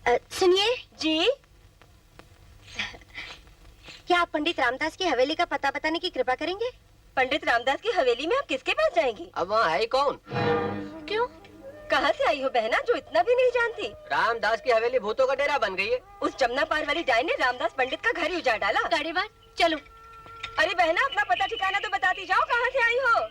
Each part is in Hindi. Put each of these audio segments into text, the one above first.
सुनिए जी। क्या आप पंडित रामदास की हवेली का पता बताने की कृपा करेंगे? पंडित रामदास की हवेली में आप किसके पास जाएंगी? अब वहाँ है कौन? क्यों? कहाँ से आई हो बहना जो इतना भी नहीं जानती? रामदास की हवेली भूतों का डेरा बन गई है। उस जमुना पार वाली डाय ने रामदास पंडित का घर ही उजाड़ डाला। गाड़ीवान चलो। अरे बहना अपना पता ठिकाना तो बताती जाओ, कहाँ से आई हो?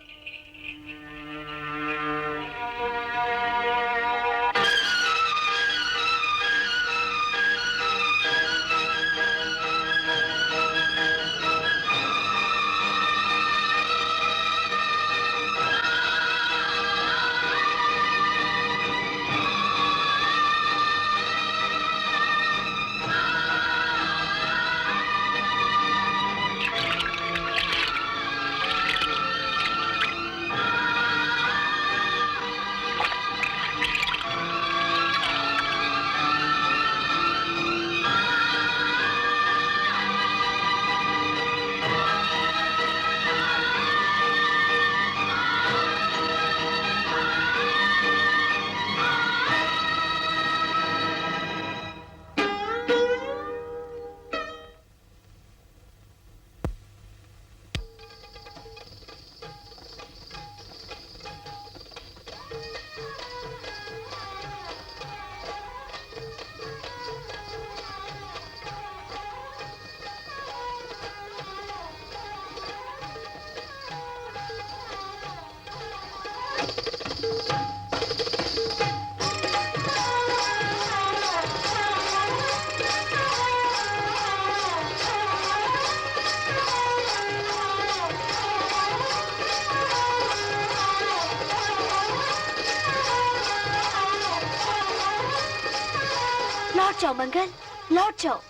लौट जाओ मंगल, लौट जाओ।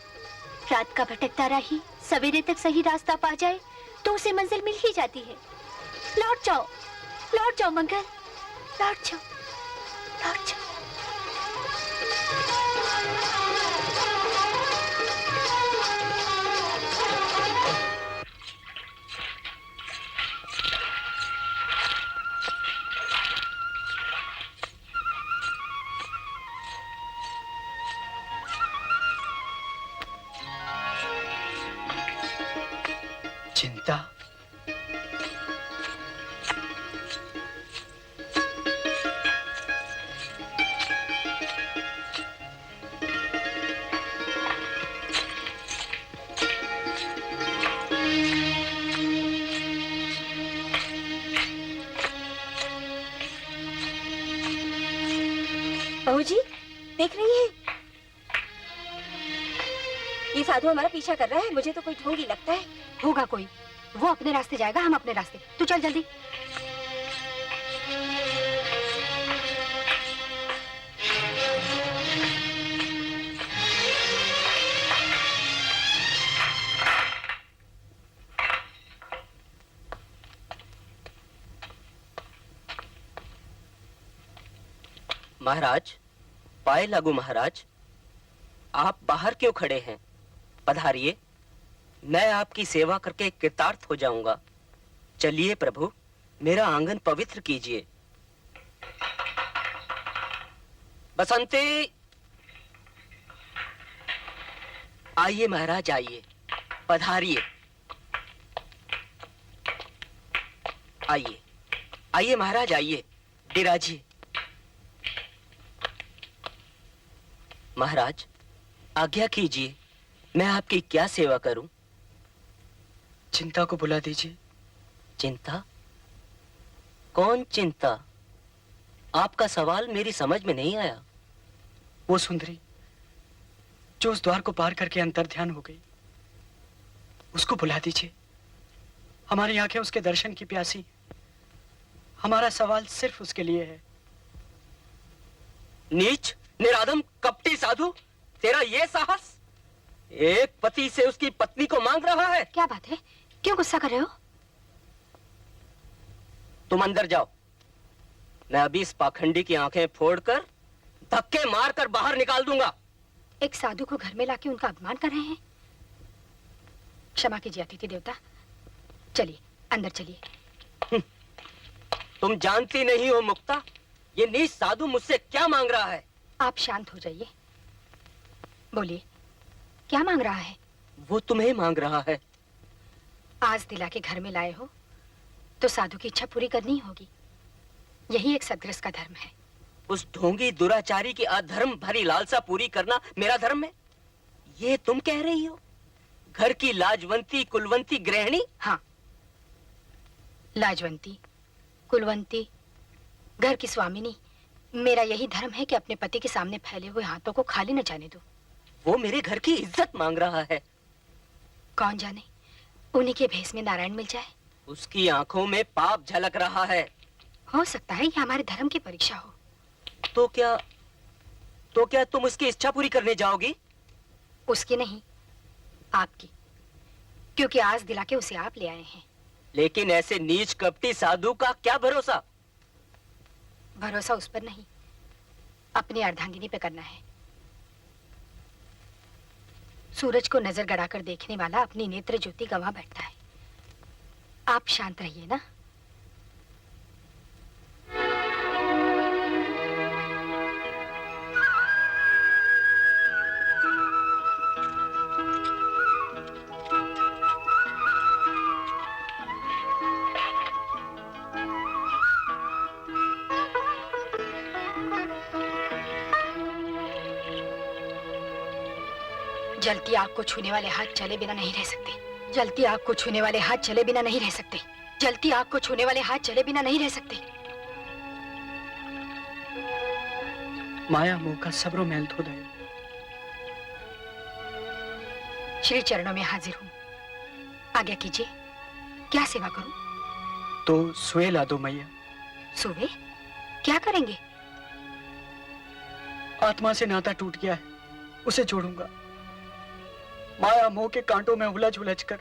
रात का भटकता राही सवेरे तक सही रास्ता पा जाए तो उसे मंजिल मिल ही जाती है। लौट जाओ मंगल, लौट जाओ, लौट जाओ। चिंता बहू जी देख रही है, ये साधु हमारा पीछा कर रहा है। मुझे तो कोई ढोंगी लगता है। होगा कोई, वो अपने रास्ते जाएगा, हम अपने रास्ते। तू चल जल्दी। महाराज, पाए लागू महाराज, आप बाहर क्यों खड़े हैं? पधारिए, मैं आपकी सेवा करके कृतार्थ हो जाऊंगा। चलिए प्रभु, मेरा आंगन पवित्र कीजिए। बसंती, आइए महाराज आइए, पधारिए। आइए आइए महाराज आइए, विराजिए। महाराज आज्ञा कीजिए, मैं आपकी क्या सेवा करूं? चिंता को बुला दीजिए। चिंता? कौन चिंता? आपका सवाल मेरी समझ में नहीं आया। वो सुंदरी जो उस द्वार को पार करके अंतर्ध्यान हो गई, उसको बुला दीजिए। हमारी आंखें उसके दर्शन की प्यासी। हमारा सवाल सिर्फ उसके लिए है। नीच, निरादम, कपटी साधु, तेरा ये साहस एक पति से उसकी पत्नी को मांग रहा है? क्या बात है, क्यों गुस्सा कर रहे हो? तुम अंदर जाओ, मैं अभी इस पाखंडी की आंखें फोड़कर धक्के मारकर बाहर निकाल दूंगा। एक साधु को घर में लाके उनका अपमान कर रहे हैं। क्षमा कीजिए अतिथि देवता, चलिए अंदर चलिए। तुम जानती नहीं हो मुक्ता, ये नीच साधु मुझसे क्या मांग रहा है? आप शांत हो जाइए। बोलिए, क्या मांग रहा है? वो तुम्हें मांग रहा है। आज दिला के घर में लाए हो तो साधु की इच्छा पूरी करनी होगी। यही एक सदगृहस्थ का धर्म है। उस ढोंगी दुराचारी की अधर्म भरी लालसा पूरी करना मेरा धर्म है, ये तुम कह रही हो? घर की लाजवंती कुलवंती गृहिणी? हाँ, लाजवंती कुलवंती घर की स्वामिनी, मेरा यही धर्म है कि अपने पति के सामने फैले हुए हाथों को खाली न जाने दो। वो मेरे घर की इज्जत मांग रहा है। कौन जाने उन्हीं के भेष में नारायण मिल जाए। उसकी आंखों में पाप झलक रहा है। हो सकता है ये हमारे धर्म की परीक्षा हो। तो क्या तुम उसकी इच्छा पूरी करने जाओगी? उसकी नहीं, आपकी, क्योंकि आज दिला के उसे आप ले आए हैं। लेकिन ऐसे नीच कपटी साधु का क्या भरोसा? भरोसा उस पर नहीं, अपनी अर्धांगिनी पे करना है। सूरज को नजर गड़ाकर देखने वाला अपनी नेत्र ज्योति गंवा बैठता है। आप शांत रहिए ना। जलती आग को छूने वाले हाथ चले बिना नहीं रह सकते। जलती आग को छूने वाले हाथ चले बिना नहीं रह सकते। जलती आग को छूने वाले हाथ चले बिना नहीं रह सकते। माया मोह का सब्रो मैल धो दे। श्री चरणों में हाजिर हूँ, आज्ञा कीजिए, क्या सेवा करूं? तो सुए ला दो मैया। सुबह क्या करेंगे? आत्मा से नाता टूट गया है, उसे जोड़ूंगा। माया मोह के कांटों में उलझ उलझ कर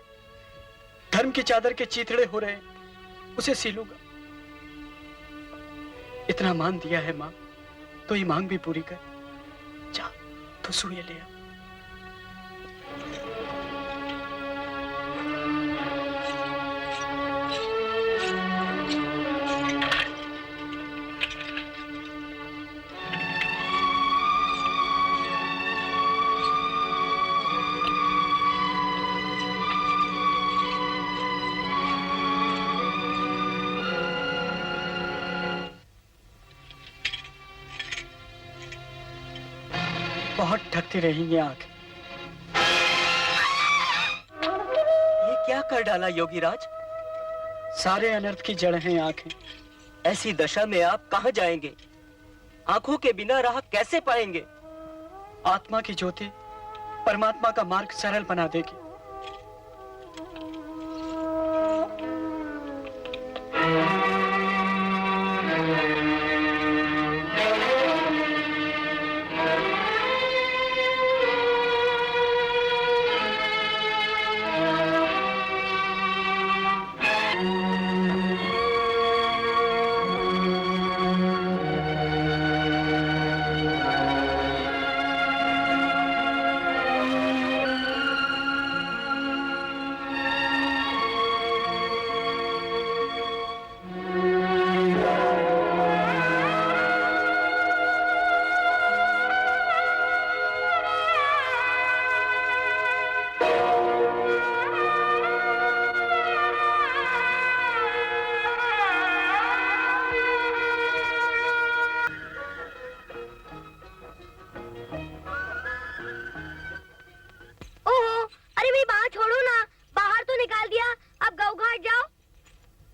धर्म की चादर के चीथड़े हो रहे हैं, उसे सीलूंगा। इतना मान दिया है मां, तो ये मांग भी पूरी कर। जा तो सुइए ले आ। बहुत ढकती रहेंगी आंखें। ये क्या कर डाला योगीराज? सारे अनर्थ की जड़ हैं आंखें। ऐसी दशा में आप कहां जाएंगे? आंखों के बिना राह कैसे पाएंगे? आत्मा की ज्योति परमात्मा का मार्ग सरल बना देगी।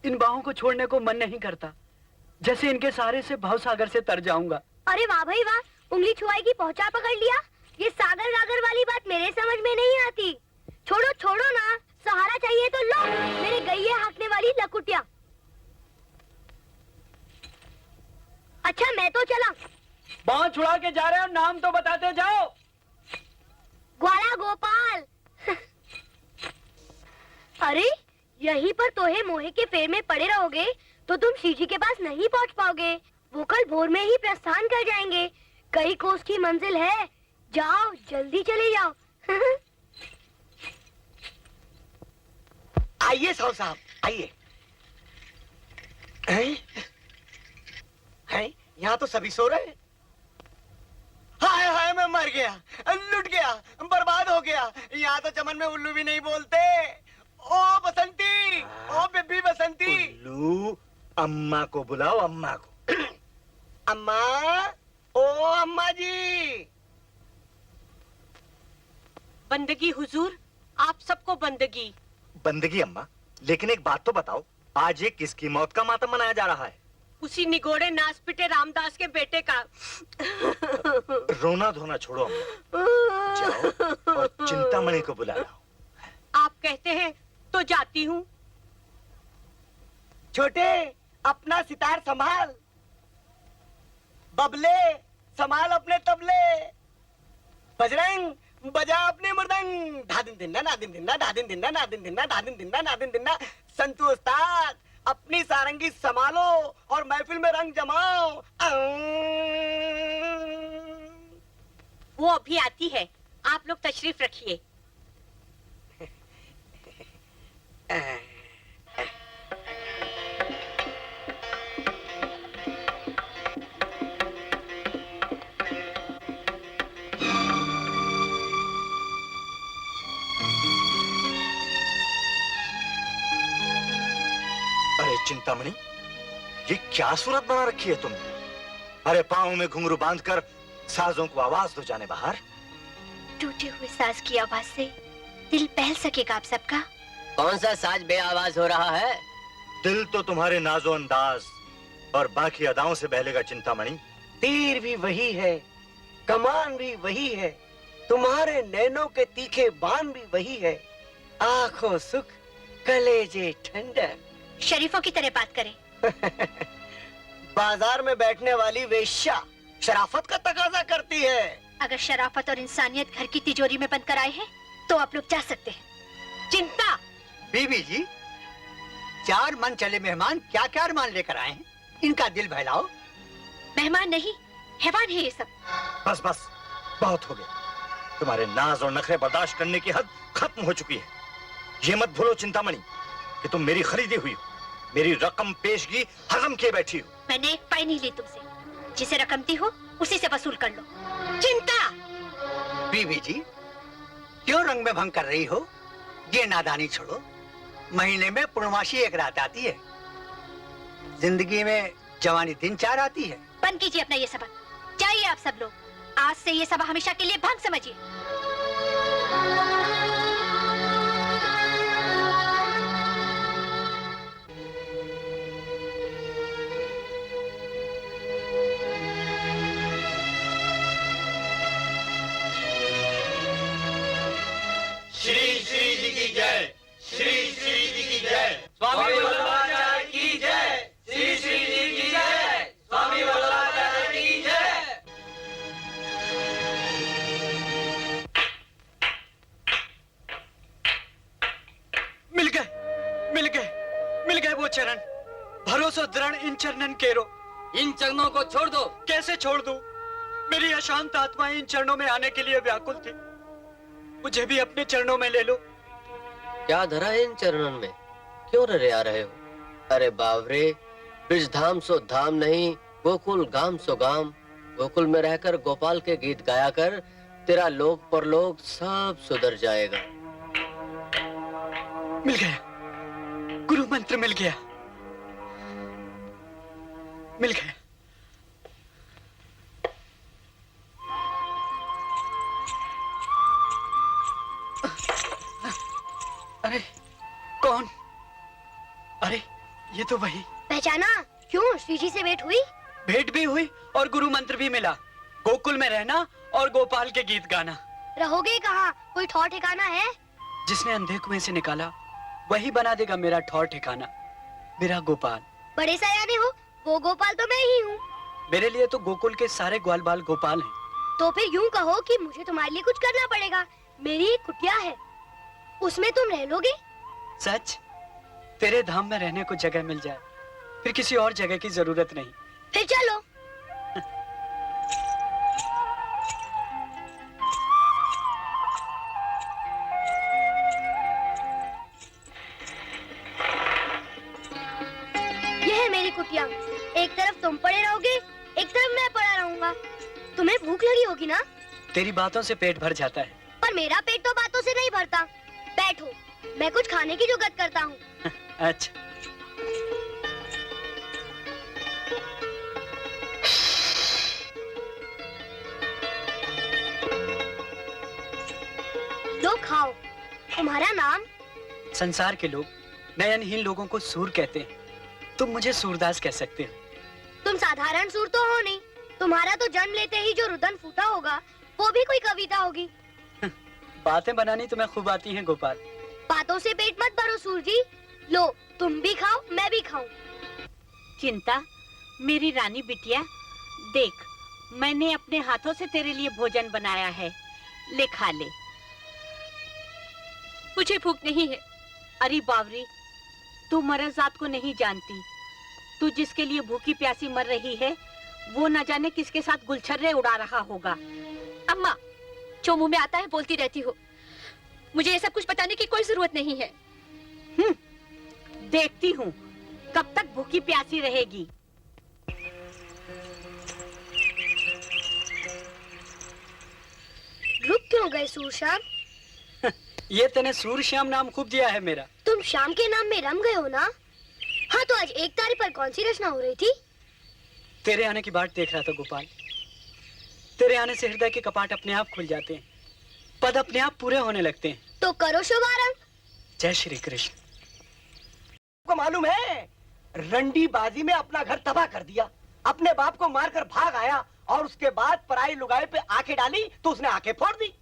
इन बाहों को छोड़ने को मन नहीं करता, जैसे इनके सहारे से भवसागर से तर जाऊंगा। अरे वाह भाई वाह, उंगली छुआई की पहुंचा पकड़ लिया। ये सागर गागर वाली बात मेरे समझ में नहीं आती। छोड़ो छोड़ो ना, सहारा चाहिए तो लो, मेरे गैये हाँकने वाली लकुटिया। अच्छा मैं तो चला। बाँह छुड़ा के जा रहे हो, नाम तो बताते जाओ। ग्वाला गोपाल। अरे यहीं पर तोहे मोहे के फेर में पड़े रहोगे तो तुम सीजी के पास नहीं पहुंच पाओगे। वो कल भोर में ही प्रस्थान कर जाएंगे। कई कोस की मंजिल है, जाओ जल्दी चले जाओ। आइए साहु साहब, आइए। हैं? यहाँ तो सभी सो रहे हैं। हाय हाय, मैं मर गया, लुट गया, बर्बाद हो गया। यहाँ तो चमन में उल्लू भी नहीं बोलते। ओ बसंती, ओ बेबी बसंती। उल्लू, अम्मा को बुलाओ, अम्मा को। अम्मा, ओ अम्मा जी। बंदगी हुजूर, आप सबको बंदगी। बंदगी अम्मा, लेकिन एक बात तो बताओ, आज ये किसकी मौत का मातम मनाया जा रहा है? उसी निगोड़े नाच पिटे रामदास के बेटे का। रोना धोना छोड़ो अम्मा, जाओ और चिंतामणि को बुला लाओ। आप कहते हैं तो जाती हूँ। छोटे, अपना सितार संभाल। बबले, संभाल अपने तबले। बजरंग, बजा अपने मृदंग। धादिन दिन्ना नादिन दिन्ना, धादिन दिन्ना नादिन दिन्ना, धादिन दिन्ना नादिन दिन्ना। संतू उस्ताद, अपनी सारंगी संभालो और महफिल में रंग जमाओ। वो अभी आती है, आप लोग तशरीफ रखिए। अरे चिंतामणि, ये क्या सूरत बना रखी है तुमने? अरे पाँव में घुंघरू बांधकर साजों को आवाज दो जाने बाहर। टूटे हुए साज की आवाज से दिल बहल सकेगा आप सबका? कौन सा साज बेआवाज हो रहा है? दिल तो तुम्हारे नाजो अंदाज और बाकी अदाओं से बहलेगा चिंतामणि। तीर भी वही है, कमान भी वही है, तुम्हारे नैनों के तीखे बाण भी वही है। आंखों सुख, कलेजे ठंडक। शरीफों की तरह बात करें। बाजार में बैठने वाली वेश्या शराफत का तकाजा करती है। अगर शराफत और इंसानियत घर की तिजोरी में बंद कर आए हैं तो आप लोग जा सकते हैं। चिंता। बीबी जी, 4 मन चले मेहमान क्या क्या अरमान लेकर आए हैं? इनका दिल बहलाओ। मेहमान नहीं, हैवान है ये सब। बस बस, बहुत हो गया। तुम्हारे नाज और नखरे बर्दाश्त करने की हद खत्म हो चुकी है। ये मत भूलो चिंतामणि कि तुम मेरी खरीदी हुई हो, मेरी रकम पेशगी हजम किए बैठी हो। मैंने एक पाई नहीं ली तुमसे, जिसे रकम दी हो उसी से वसूल कर लो। चिंता। बीबी जी, क्यों रंग में भंग कर रही हो? ये नादानी छोड़ो। महीने में पूर्णमासी एक रात आती है, जिंदगी में जवानी दिन 4 आती है। बंद कीजिए अपना ये सबक। जाइए आप सब लोग, आज से ये सब हमेशा के लिए भंग समझिए। श्री श्री जी की जय, श्री श्री जी की जय, स्वामी वल्लभाचार्य की जय, श्री श्री जी की जय, स्वामी वल्लभाचार्य की जय। मिल गए, मिल गए, मिल गए वो चरण। भरोसा दृढ़ इन चरणन केरो। इन चरणों को छोड़ दो। कैसे छोड़ दूं? मेरी अशांत आत्मा इन चरणों में आने के लिए व्याकुल थी। मुझे भी अपने चरणों में ले लो। क्या धरा है इन चरणों में? क्यों ररे आ रहे हो? अरे बावरे, ब्रिज धाम सो धाम नहीं, गोकुल गाम सो गाम। गोकुल में रहकर गोपाल के गीत गाया कर, तेरा लोक परलोक सब सुधर जाएगा। मिल गया, गुरु मंत्र मिल गया, मिल गया। अरे कौन? अरे ये तो वही। पहचाना? क्यों, श्री जी से भेंट हुई? भेंट भी हुई और गुरु मंत्र भी मिला। गोकुल में रहना और गोपाल के गीत गाना। रहोगे कहाँ? कोई ठौर ठिकाना है? जिसने अंधे कुएं से निकाला वही बना देगा मेरा ठौर ठिकाना, मेरा गोपाल। बड़े सयाने हो, वो गोपाल तो मैं ही हूँ। मेरे लिए तो गोकुल के सारे ग्वाल बाल गोपाल हैं। तो फिर यूं कहो कि मुझे तुम्हारे लिए कुछ करना पड़ेगा। मेरी एक कुटिया है, उसमें तुम रह लोगे? सच? तेरे धाम में रहने को जगह मिल जाए, फिर किसी और जगह की जरूरत नहीं। फिर चलो। यह है मेरी कुटिया। एक तरफ तुम पड़े रहोगे, एक तरफ मैं पड़ा रहूंगा। तुम्हें भूख लगी होगी ना? तेरी बातों से पेट भर जाता है। पर मेरा पेट तो बातों से नहीं भरता। बैठो, मैं कुछ खाने की जुगत करता हूँ। अच्छा। लो खाओ। तुम्हारा नाम? संसार के लोग नयनहीन लोगों को सूर कहते हैं। तुम मुझे सूरदास कह सकते हो। तुम साधारण सूर तो हो नहीं। तुम्हारा तो जन्म लेते ही जो रुदन फूटा होगा वो भी कोई कविता होगी। बातें बनानी तुम्हें खूब आती हैं गोपाल। बातों से पेट मत भरो सूर जी। लो, तुम भी खाओ, मैं भी खाऊं। चिंता, मेरी रानी बिटिया, देख, मैंने अपने हाथों से तेरे लिए भोजन बनाया है, ले खा ले। मुझे भूख नहीं है। अरे बावरी, तू मरज़ात को नहीं जानती। तू जिसके लिए भूखी प्यासी मर रही है, वो न जाने किसके साथ गुलछर्रे उड़ा रहा होगा। अम्मा, जो मुंह में आता है बोलती रहती हो। मुझे ये सब कुछ बताने की कोई जरूरत नहीं है। देखती हूँ कब तक भूखी प्यासी रहेगी। रुक क्यों गए सूर श्याम? ये तने सूर श्याम नाम खूब दिया है मेरा। तुम श्याम के नाम में रम गए हो ना? हाँ, तो आज 1 तारीख पर कौन सी रचना हो रही थी? तेरे आने की बाट देख रहा था गोपाल। तेरे आने से हृदय के कपाट अपने आप खुल जाते हैं, पद अपने आप पूरे होने लगते हैं। तो करो शुभारंभ। जय श्री कृष्ण। को मालूम है, रंडी बाजी में अपना घर तबाह कर दिया। अपने बाप को मारकर भाग आया और उसके बाद पराई लुगाई पे आंखें डाली तो उसने आंखें फोड़ दी।